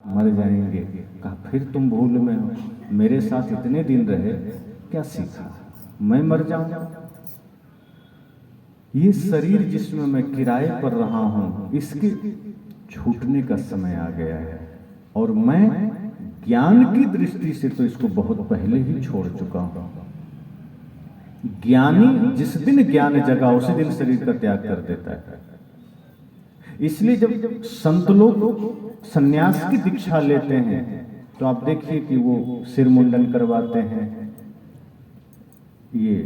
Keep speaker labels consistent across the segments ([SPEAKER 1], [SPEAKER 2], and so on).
[SPEAKER 1] मर जाएंगे। कहा फिर तुम भूल में हो, मेरे साथ इतने दिन रहे, क्या सीखा, मैं मर जाऊंगा? ये शरीर जिसमें मैं किराए पर रहा हूं, इसके छूटने का समय आ गया है, और मैं ज्ञान की दृष्टि से तो इसको बहुत पहले ही छोड़ चुका हूं। ज्ञानी जिस दिन ज्ञान जगा उसी दिन शरीर का त्याग कर देता है। इसलिए जब संत लोग सन्यास की दीक्षा लेते हैं तो आप देखिए कि वो सिर मुंडन करवाते हैं, ये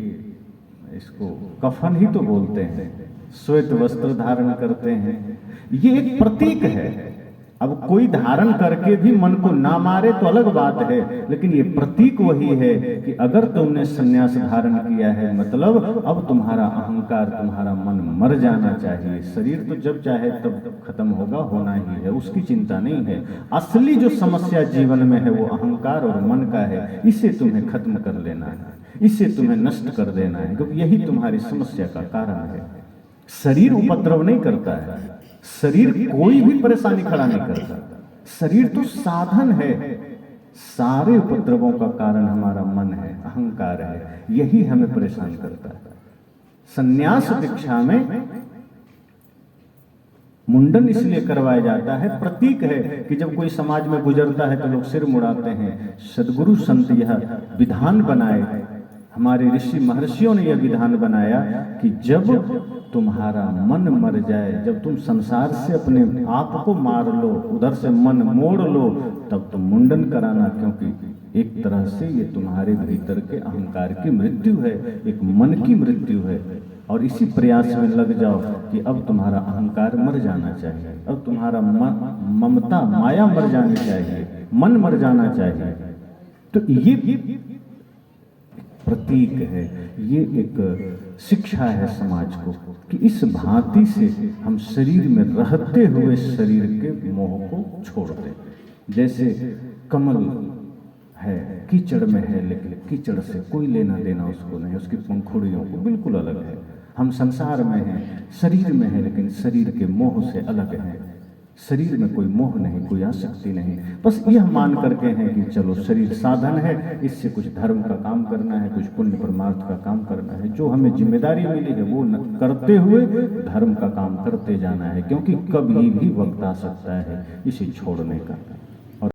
[SPEAKER 1] इसको कफन ही तो बोलते हैं, श्वेत वस्त्र धारण करते हैं। ये एक प्रतीक है। अब कोई धारण करके भी मन को ना मारे तो अलग बात है, लेकिन ये प्रतीक वही है कि अगर तुमने सन्यास धारण किया है, मतलब अब तुम्हारा अहंकार, तुम्हारा मन मर जाना चाहिए। शरीर तो जब चाहे तब खत्म होगा, होना ही है, उसकी चिंता नहीं है। असली जो समस्या जीवन में है वो अहंकार और मन का है, इसे तुम्हें खत्म कर लेना है, इसे तुम्हें नष्ट कर देना है, क्योंकि यही तुम्हारी समस्या का कारण है। शरीर उपद्रव नहीं करता है, शरीर कोई भी परेशानी खड़ा नहीं करता, शरीर तो साधन है। सारे उपद्रवों का कारण हमारा मन है, अहंकार है, यही हमें परेशान करता है। संन्यास दीक्षा में मुंडन इसलिए करवाया जाता है, प्रतीक है कि जब कोई समाज में गुजरता है तो लोग सिर मुड़ाते हैं। सदगुरु संत यह विधान बनाए, हमारे ऋषि महर्षियों ने यह विधान बनाया कि जब तुम्हारा मन मर जाए, जब तुम संसार से अपने आप को मार लो, उधर से मन मोड़ लो, तब तुम मुंडन कराना, क्योंकि एक तरह से ये तुम्हारे भीतर के अहंकार की मृत्यु है, एक मन की मृत्यु है। और इसी प्रयास में लग जाओ कि अब तुम्हारा अहंकार मर जाना चाहिए, अब तुम्हारा ममता माया मर जानी चाहिए, मन मर जाना चाहिए। तो ये प्रतीक है, ये एक शिक्षा है समाज को कि इस भांति से हम शरीर में रहते हुए शरीर के मोह को छोड़ दें। जैसे कमल है, कीचड़ में है, लेकिन कीचड़ से कोई लेना देना उसको नहीं, उसकी पंखुड़ियों को बिल्कुल अलग है। हम संसार में हैं, शरीर में है, लेकिन शरीर के मोह से अलग है। शरीर में कोई मोह नहीं, कोई आसक्ति नहीं, बस यह मान करके हैं कि चलो शरीर साधन है, इससे कुछ धर्म का काम करना है, कुछ पुण्य परमार्थ का काम करना है, जो हमें जिम्मेदारी मिली है वो करते हुए धर्म का काम करते जाना है, क्योंकि कभी भी वक्त आ सकता है इसे छोड़ने का।